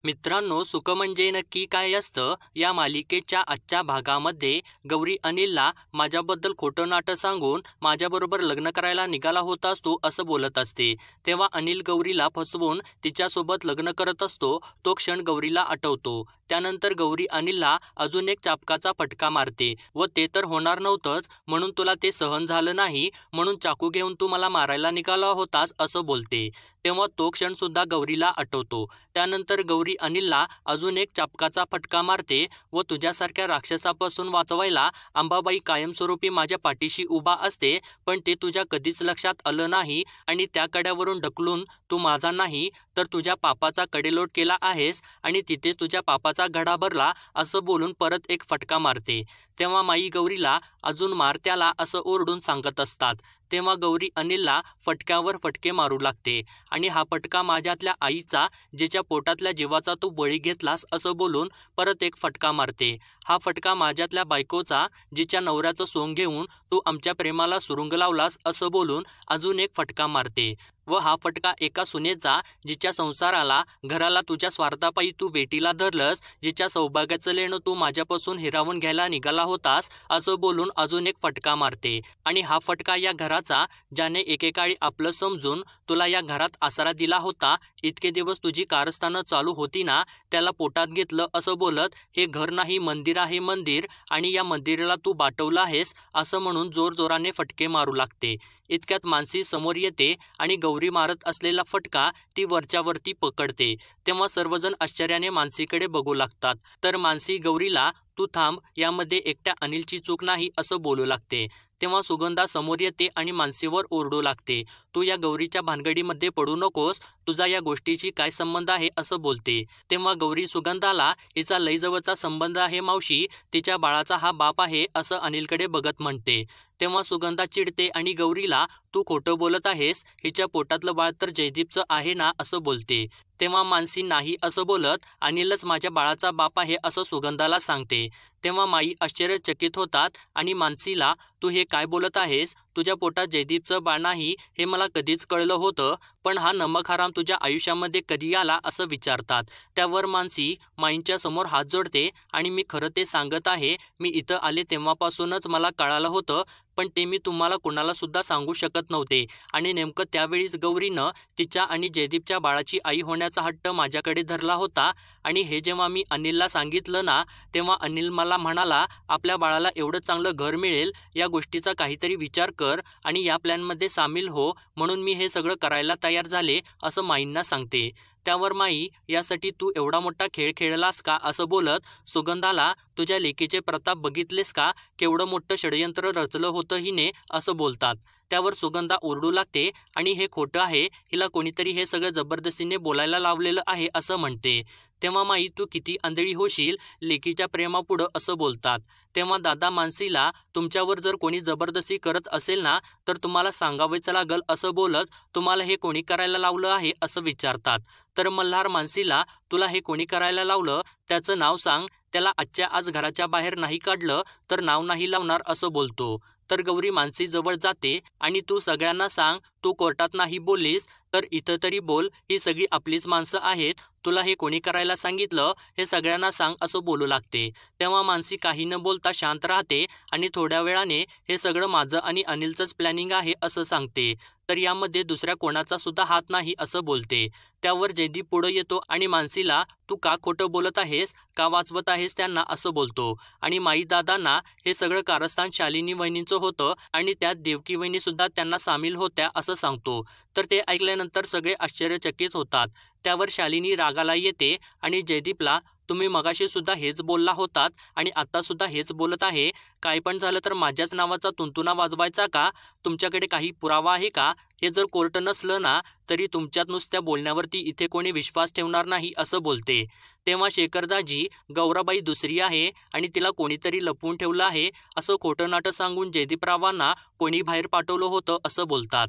मित्रांनो, सुख म्हणजे नक्की काय असतं या मालिकेच्या आजच्या भागामध्ये गौरी अनिलला माझ्याबद्दल खोटं नाटं सांगून माझ्याबरोबर लग्न करायला निघाला होता असतो असं बोलत असते। तेव्हा अनिल गौरीला फसवून तिच्यासोबत लग्न करत असतो। तो क्षण गौरीला आठवतो। त्यानंतर गौरी अनिलला अजून एक चापकाचा फटका मारते व ते तर होणार नव्हतंच, म्हणून तुला ते सहन झालं नाही म्हणून चाकू घेऊन तू मला मारायला निघाला होतास असं बोलते। तेव्हा तो क्षण सुद्धा गौरीला आठवतो। त्यानंतर गौरी अनिलला अजून एक चापकाचा फटका मारते व तुझ्यासारख्या राक्षसापासून वाचवायला अंबाबाई कायमस्वरूपी माझ्या पाठीशी उभा असते, पण ते तुझ्या कधीच लक्षात आलं नाही आणि त्या कड्यावरून ढकलून तू माझा नाही तर तुझ्या पापाचा कडेलोट केला आहेस आणि तिथेच तुझ्या पापाचा घडा भरला असं बोलून परत एक फटका मारते। तेव्हा माई गौरीला अजून मार त्याला असं ओरडून सांगत असतात। तेव्हा गौरी अनिलला फटक्यावर फटके मारू लागते आणि हा फटका माझ्यातल्या आईचा, जिच्या पोटातल्या जीवाचा तू बळी घेतलास असं बोलून परत एक फटका मारते। हा फटका माझ्यातल्या बायकोचा, जिच्या नवऱ्याचं सोंग घेऊन तू आमच्या प्रेमाला सुरुंग लावलास असं बोलून अजून एक फटका मारते व हा फटका एका सुनेचा, जिच्या संसाराला घराला तुझ्या स्वार्थापायी तू वेटीला धरलंस, जिच्या सौभाग्याचं लेणं तू माझ्यापासून हिरावून घ्यायला निघाला होतास असं बोलून अजून एक फटका मारते। आणि हा फटका या घराचा, ज्याने एकेकाळी आपलं समजून तुला या घरात आसरा दिला होता, इतके दिवस तुझी कारस्थानं चालू होती ना, त्याला पोटात घेतलं असं बोलत हे घर नाही मंदिर आहे मंदिर आणि या मंदिराला तू बाटवलं आहेस असं म्हणून जोरजोराने फटके मारू लागते। इतक्यात मानसी समोर येते आणि गौरी मारत असलेला फटका ती वरच्यावरती पकडते। तेव्हा सर्वजण आश्चर्याने मानसीकडे बघू लागतात। तर मानसी गौरीला तू थांब, यामध्ये एकट्या अनिलची चूक नाही असं बोलू लागते। तेव्हा सुगंधा समोर येते आणि मानसीवर ओरडू लागते, तू या गौरीच्या भानगडीमध्ये पडू नकोस, तुझा या गोष्टीची काय संबंध आहे असं बोलते। तेव्हा गौरी सुगंधाला हिचा लई जवळचा संबंध आहे मावशी, तिच्या बाळाचा हा बाप आहे असं अनिलकडे बघत म्हणते। तेव्हा सुगंधा चिडते आणि गौरीला तू खोटं बोलत आहेस, हिच्या पोटातलं बाळ तर जयदीपचं आहे ना असं बोलते। तेव्हा मानसी नाही असं बोलत अनिलच माझ्या बाळाचा बाप आहे असं सुगंधाला सांगते। तेव्हा माई आश्चर्यचकित होतात आणि मानसीला तू हे काय बोलत आहेस, तुझ्या पोटात जयदीपचं बाळ नाही हे मला कधीच कळलं होतं, पण हा नमक हराम तुझ्या आयुष्यामध्ये कधी आला असं विचारतात। त्यावर मानसी माईंच्या समोर हात जोडते आणि मी खरं ते सांगत आहे, मी इथं आले तेव्हापासूनच मला कळालं होतं, पण ते मी तुम्हाला कुणाला सुद्धा सांगू शकत नव्हते आणि नेमकं त्यावेळीच गौरीनं तिच्या आणि जयदीपच्या बाळाची आई होण्याचा हट्ट माझ्याकडे धरला होता आणि हे जेव्हा मी अनिलला सांगितलं ना, तेव्हा अनिल मला म्हणाला आपल्या बाळाला एवढं चांगलं घर मिळेल या गोष्टीचा काहीतरी विचार कर आणि या प्लॅनमध्ये सामील हो, म्हणून मी हे सगळं करायला तयार झाले असं माईंना सांगते। त्यावर माई यासाठी तू एवढा मोठा खेळ खेळलास का असं बोलत सुगंधाला तुझ्या लेकीचे प्रताप बघितलेस का, केवढं मोठं षडयंत्र रचलं होतं हिने असं बोलतात। त्यावर सुगंधा ओरडू लागते आणि हे खोटं आहे, हिला कोणीतरी हे सगळं जबरदस्तीने बोलायला लावलेलं आहे असं म्हणते। तेव्हा माई तू किती आंधळी होशील लेकीच्या प्रेमापुढं असं बोलतात। तेव्हा दादा मानसीला तुमच्यावर जर कोणी जबरदस्ती करत असेल ना तर तुम्हाला सांगावेच लागल असं बोलत तुम्हाला हे कोणी करायला लावलं आहे असं विचारतात। तर मल्हार मानसीला तुला हे कोणी करायला लावलं त्याचं नाव सांग, त्याला आजच्या आज घराच्या बाहेर नाही काढलं तर नाव नाही लावणार असं बोलतो। तर गौरी मानसी जवळ जाते आणि तू सगळ्यांना सांग, तू कोर्टात नाही बोललीस तर इथं तरी बोल, ही सगळी आपलीच माणसं आहेत, तुला हे कोणी करायला सांगितलं हे सगळ्यांना सांग असं बोलू लागते। तेव्हा मानसी काही न बोलता शांत राहते आणि थोड्या वेळाने हे सगळं माझं आणि अनिलचंच प्लॅनिंग आहे असं सांगते, तर यामध्ये दुसऱ्या कोणाचा सुद्धा हात नाही असं बोलते। त्यावर जयदीप पुढं येतो आणि मानसीला तू का खोटं बोलत आहेस, का वाचवत आहेस त्यांना असं बोलतो आणि माई दादांना हे सगळं कारस्थान शालिनी वहिनींचं होतं आणि त्यात देवकी वहिनी सुद्धा त्यांना सामील होत्या असं सांगतो। तर ते ऐकल्यानंतर सगळे आश्चर्यचकित होतात। त्यावर शालिनी रागाला येते आणि जयदीपला तुम्ही मगाशी सुद्धा हेच बोलला होतात आणि आता सुद्धा हेच बोलत आहे, काय पण झालं तर माझ्याच नावाचा तुंतुना वाजवायचा का, तुमच्याकडे काही पुरावा आहे का, हे जर कोर्ट नसलं ना तरी तुमच्यात नुसत्या बोलण्यावरती इथे कोणी विश्वास ठेवणार नाही असं बोलते। तेव्हा शेखरदाजी गौराबाई दुसरी आहे आणि तिला कोणीतरी लपवून ठेवलं आहे असं खोटं नाटं सांगून जयदीपरावांना कोणी बाहेर पाठवलं होतं असं बोलतात।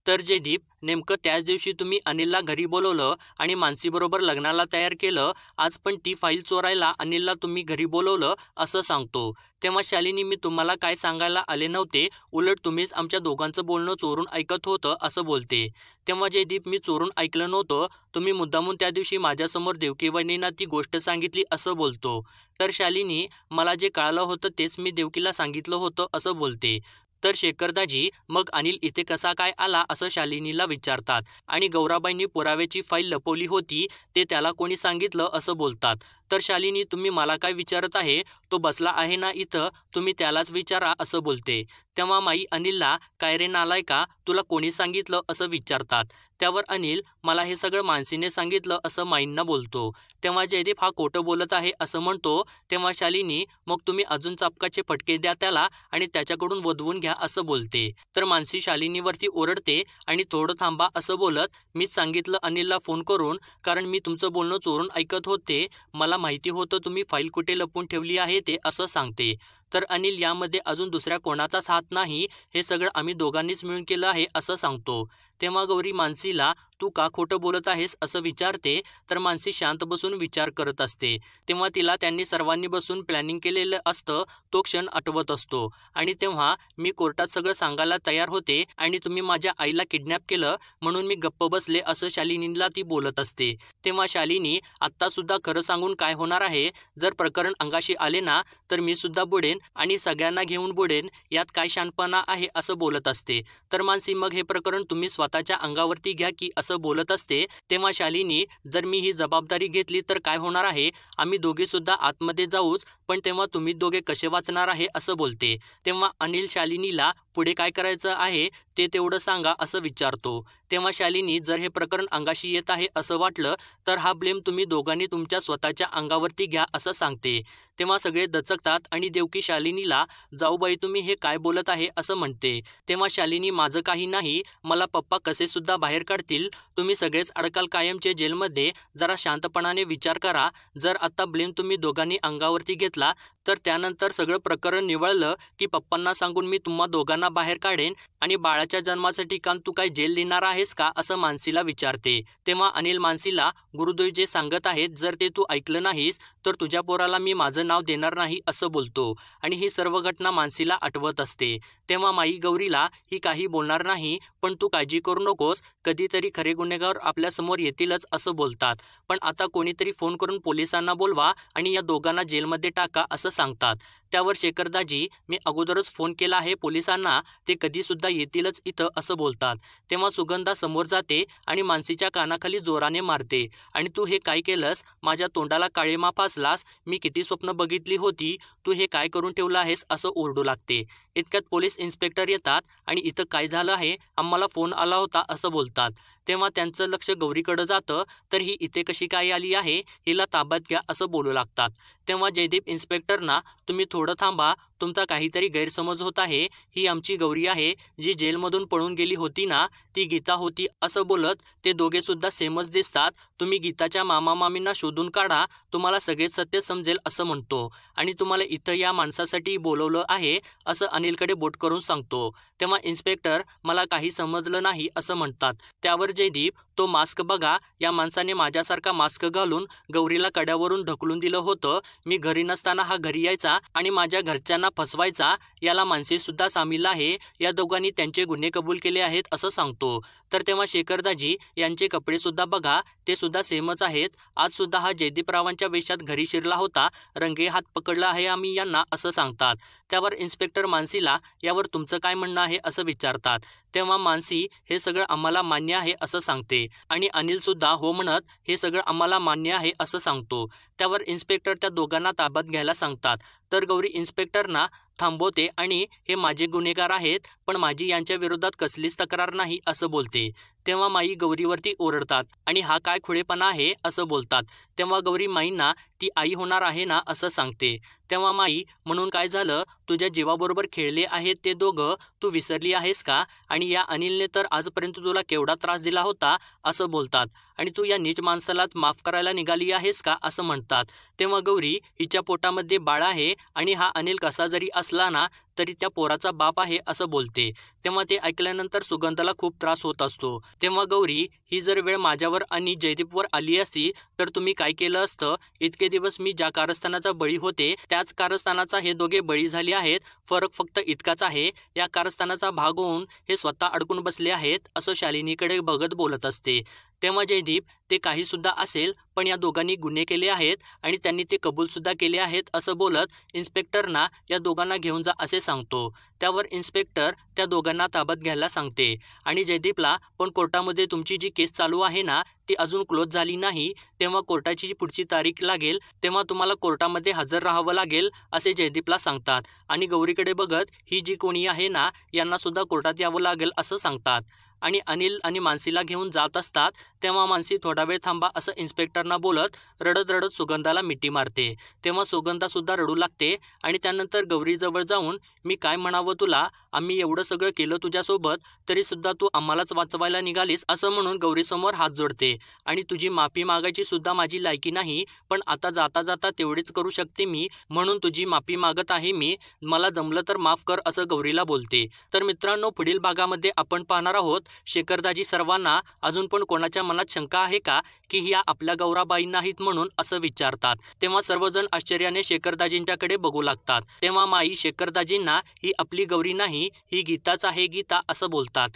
तर जयदीप नेमकं त्याच दिवशी तुम्ही अनिलला घरी बोलवलं आणि मानसीबरोबर लग्नाला तयार केलं. आज पण ती फाईल चोरायला अनिलला तुम्ही घरी बोलवलं असं सांगतो. तेव्हा शालिनी मी तुम्हाला काय सांगायला आले नव्हते, उलट तुम्हीच आमच्या दोघांचं बोलणं चोरून ऐकत होतं असं बोलते. तेव्हा जयदीप मी चोरून ऐकलं नव्हतं, तुम्ही मुद्दामून त्या दिवशी माझ्यासमोर देवकीवहिनींना ती गोष्ट सांगितली असं बोलतो. तर शालिनी मला जे कळालं होतं तेच मी देवकीला सांगितलं होतं असं बोलते. तर शेखरदाजी मग अनिल इथे कसा काय आला असं शालिनीला विचारतात आणि गौराबाईंनी पुराव्याची फाईल लपवली होती ते त्याला कोणी सांगितलं असं बोलतात. तर शालिनी तुम्ही मला काय विचारत आहे, तो बसला आहे ना इथं, तुम्ही त्यालाच विचारा असं बोलते. तेव्हा माई अनिलला काय रे नालायका तुला कोणी सांगितलं असं विचारतात. त्यावर अनिल मला हे सगळं मानसीने सांगितलं असं माईंना बोलतो. तेव्हा जयदीप हा खोटं बोलत आहे असं म्हणतो. तेव्हा शालिनी मग तुम्ही अजून चापकाचे फटके द्या त्याला आणि त्याच्याकडून वधवून घ्या असं बोलते. तर मानसी शालिनीवरती ओरडते आणि थोडं थांबा असं बोलत मीच सांगितलं अनिलला फोन करून, कारण मी तुमचं बोलणं चोरून ऐकत होते, मला माहिती होतं तुम्ही फाईल कुठे लपवून ठेवली आहे ते असं सांगते. तर अनिल यामध्ये अजून दुसऱ्या कोणाचाच हात नाही, हे सगळं आम्ही दोघांनीच मिळून केलं आहे असं सांगतो. तेव्हा गौरी मानसीला तू का खोटं बोलत आहेस असं विचारते. तर मानसी शांत बसून विचार करत असते. तेव्हा तिला त्यांनी सर्वांनी बसून प्लॅनिंग केलेलं असतं तो क्षण आठवत असतो. आणि तेव्हा मी कोर्टात सगळं सांगायला तयार होते आणि तुम्ही माझ्या आईला किडनॅप केलं म्हणून मी गप्प बसले असं शालिनीला ती बोलत असते. तेव्हा शालिनी आत्तासुद्धा खरं सांगून काय होणार आहे, जर प्रकरण अंगाशी आले ना तर मी सुद्धा बुडेन आणि सगळ्यांना घेऊन बुडेन, यात काय शहाणपणा आहे असं बोलत असते. तर मानसी मग हे प्रकरण तुम्ही स्वतःच्या अंगावरती घ्या की असं बोलत असते. तेव्हा शालिनी जर मी ही जबाबदारी घेतली तर काय होणार आहे, आम्ही दोघे सुद्धा आतमध्ये जाऊच, पण तेव्हा तुम्ही दोघे कसे वाचणार आहे असं बोलते. तेव्हा अनिल शालिनीला पुढे काय करायचं आहे ते तेवढं सांगा असं विचारतो. तेव्हा शालिनी जर हे प्रकरण अंगाशी येत आहे असं वाटलं तर हा ब्लेम तुम्ही दोघांनी तुमच्या स्वतःच्या अंगावरती घ्या असं सांगते. तेव्हा सगळे दचकतात आणि देवकी शालिनीला जाऊबाई तुम्ही हे काय बोलत आहे असं म्हणते. तेव्हा शालिनी माझं काही नाही, मला पप्पा कसे सुद्धा बाहेर काढतील, तुम्ही सगळेच अडकाल कायमचे जेलमध्ये, जरा शांतपणाने विचार करा. जर आता ब्लेम तुम्ही दोघांनी अंगावरती घेतला तर त्यानंतर सगळं प्रकरण निवळलं की पप्पांना सांगून मी तुम्हा दोघांना बाहेर काढेन आणि बाळाच्या जन्माचं ठिकाण तू काय जेल लिहिणार आहेस का असं मानसीला विचारते. तेव्हा अनिल मानसीला गुरुदेव जे सांगत आहेत जर ते तू ऐकलं नाहीस तर तुझ्या पोराला मी माझं नाव देणार नाही असं बोलतो आणि ही सर्व घटना मानसीला आठवत असते. तेव्हा माई गौरीला ही काही बोलणार नाही, पण तू काळजी करू नकोस, कधीतरी खरे गुन्हेगार आपल्यासमोर येतीलच असं बोलतात. पण आता कोणीतरी फोन करून पोलिसांना बोलवा आणि या दोघांना जेलमध्ये टाका असं सांगतात. त्यावर शेखरदाजी मी अगोदरच फोन केला आहे पोलिसांना, ते कधीसुद्धा येतीलच इथं असं बोलतात. तेव्हा सुगंधा समोर जाते आणि मानसीच्या कानाखाली जोराने मारते आणि तू हे काय केलंस, माझ्या तोंडाला काळीमा फासलास, मी किती स्वप्न बघितली होती, तू हे काय करून ठेवलं आहेस असं ओरडू लागते. इतक्यात पोलीस इन्स्पेक्टर येतात आणि इथं काय झालं आहे, आम्हाला फोन आला होता असं बोलतात. तेव्हा त्यांचं लक्ष गौरीकडं जातं, तर ही इथे कशी काय आली आहे, हिला ताब्यात घ्या असं बोलू लागतात. तेव्हा जयदीप इन्स्पेक्टरना तुम्ही थोडं थांबा, तुमचा काहीतरी गैरसमज होत आहे, ही आमची गौरी आहे, जी जेलमधून पळून गेली होती ना ती गीता होती असं बोलत ते दोघे सुद्धा सेमच दिसतात, तुम्ही गीताच्या मामा मामींना शोधून काढा, तुम्हाला सगळेच सत्य समजेल असं म्हणतो आणि तुम्हाला इथं या माणसासाठी बोलवलं आहे असं अनिलकडे बोट करून सांगतो. तेव्हा इन्स्पेक्टर मला काही समजलं नाही असं म्हणतात. त्यावर जयदीप तो मास्क बघा, या माणसाने माझ्यासारखा मास्क घालून गौरीला कड्यावरून ढकलून दिलं होतं, मी घरी नसताना हा घरी यायचा आणि माझ्या घरच्यांना फसवायचा, याला मानसी सुद्धा सामील आहे, या दोघांनी त्यांचे गुन्हे कबूल केले आहेत असं सांगतो. तर तेव्हा शेखरदाजी यांचे कपडे सुद्धा बघा, ते सुद्धा सेमच आहेत, आज सुद्धा हा जयदीपरावांच्या वेशात घरी शिरला होता, रंगे हात पकडला आहे आम्ही यांना असं सांगतात. त्यावर इन्स्पेक्टर मानसीला यावर तुमचं काय म्हणणं आहे असं विचारतात. तेव्हा मानसी हे सगळं आम्हाला मान्य आहे असं सांगते आणि अनिल सुद्धा हो म्हणत हे सगळं आम्हाला मान्य आहे असं सांगतो. त्यावर इन्स्पेक्टर त्या दोघांना ताब्यात घ्यायला सांगतात. तर गौरी इन्स्पेक्टरना थांबवते आणि हे माझे गुन्हेगार आहेत, पण माझी यांच्या विरोधात कसलीच तक्रार नाही असं बोलते. तेव्हा माई गौरीवरती ओरडतात आणि हा काय खुळेपणा आहे असं बोलतात. तेव्हा गौरी माईंना ती आई होणार आहे ना असं सांगते. तेव्हा माई म्हणून काय झालं, तुझ्या जीवाबरोबर खेळले आहेत ते दोघं, तू विसरली आहेस का, आणि या अनिलने तर आजपर्यंत तुला केवढा त्रास दिला होता असं बोलतात. आणि तू या नीच माणसालाच माफ करायला निघाली आहेस का असं म्हणतात. तेव्हा गौरी हिच्या पोटामध्ये बाळ आहे आणि हा अनिल कसा जरी असला ना तरी त्या पोराचा बाप आहे असं बोलते. तेव्हा ते ऐकल्यानंतर सुगंधाला खूप त्रास होत असतो. तेव्हा गौरी, ही जर वेळ माझ्यावर आणि जयदीपवर आली असती तर तुम्ही काय केलं असतं? इतके दिवस मी ज्या कारस्थानाचा बळी होते त्याच कारस्थानाचा हे दोघे बळी झाले आहेत. फरक फक्त इतकाच आहे, या कारस्थानाचा भाग होऊन हे स्वतः अडकून बसले आहेत असं शालिनीकडे बघत बोलत असते. तेव्हा जयदीप, ते काही सुद्धा असेल पण या दोघांनी गुन्हे केले आहेत आणि त्यांनी ते कबूल सुद्धा केले आहेत असं बोलत इन्स्पेक्टरना या दोघांना घेऊन जा असे सांगतो. त्यावर इन्स्पेक्टर त्या दोघांना ताब्यात घ्यायला सांगते आणि जयदीपला, पण कोर्टामध्ये तुमची जी केस चालू आहे ना ती अजून क्लोज झाली नाही, तेव्हा कोर्टाची जी पुढची तारीख लागेल तेव्हा तुम्हाला कोर्टामध्ये हजर राहावं लागेल असे जयदीपला सांगतात. आणि गौरीकडे बघत, ही जी कोणी आहे ना यांना सुद्धा कोर्टात यावं लागेल असं सांगतात. आणि अनिल आणि मानसीला घेऊन जात असतात. तेव्हा मानसी थोडा वेळ थांबा असं इन्स्पेक्टरना बोलत रडत रडत सुगंधाला मिठी मारते. तेव्हा सुगंधा सुद्धा रडू लागते आणि त्यानंतर गौरीजवळ जाऊन, मी काय म्हणावं तुला, आम्ही एवढं सगळं केलं तुझ्यासोबत तरी सुद्धा तू आम्हालाच वाचवायला निघालीस असं म्हणून गौरीसमोर हात जोडते. आणि तुझी माफी मागायची सुद्धा माझी लायकी नाही, पण आता जाता जाता तेवढीच करू शकते मी, म्हणून तुझी माफी मागत आहे मी, मला जमलं तर माफ कर असं गौरीला बोलते. तर मित्रांनो, पुढील भागामध्ये आपण पाहणार आहोत शेखरदाजी सर्वांना अजून पण कोणाच्या मनात शंका आहे का की ह्या आपल्या गौराबाई नाहीत म्हणून असं विचारतात. तेव्हा सर्वजण आश्चर्याने शेखरदाजींच्याकडे बघू लागतात. तेव्हा माई शेखरदाजींना, ही आपली गौरी नाही, ही गीताच आहे, गीता असं बोलतात.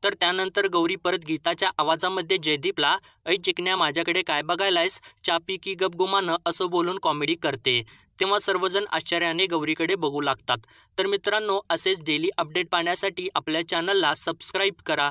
तर त्यानंतर गौरी परत गीताच्या आवाजामध्ये जयदीपला, ऐ चिकन्या, माझ्याकडे काय बघायलायस, चापी की गपगुमानं असं बोलून कॉमेडी करते. तेव्हा सर्वजण आश्चर्याने गौरीकडे बघू लागतात. तर मित्रांनो, असेच डेली अपडेट पाहण्यासाठी आपल्या चॅनलला सबस्क्राईब करा.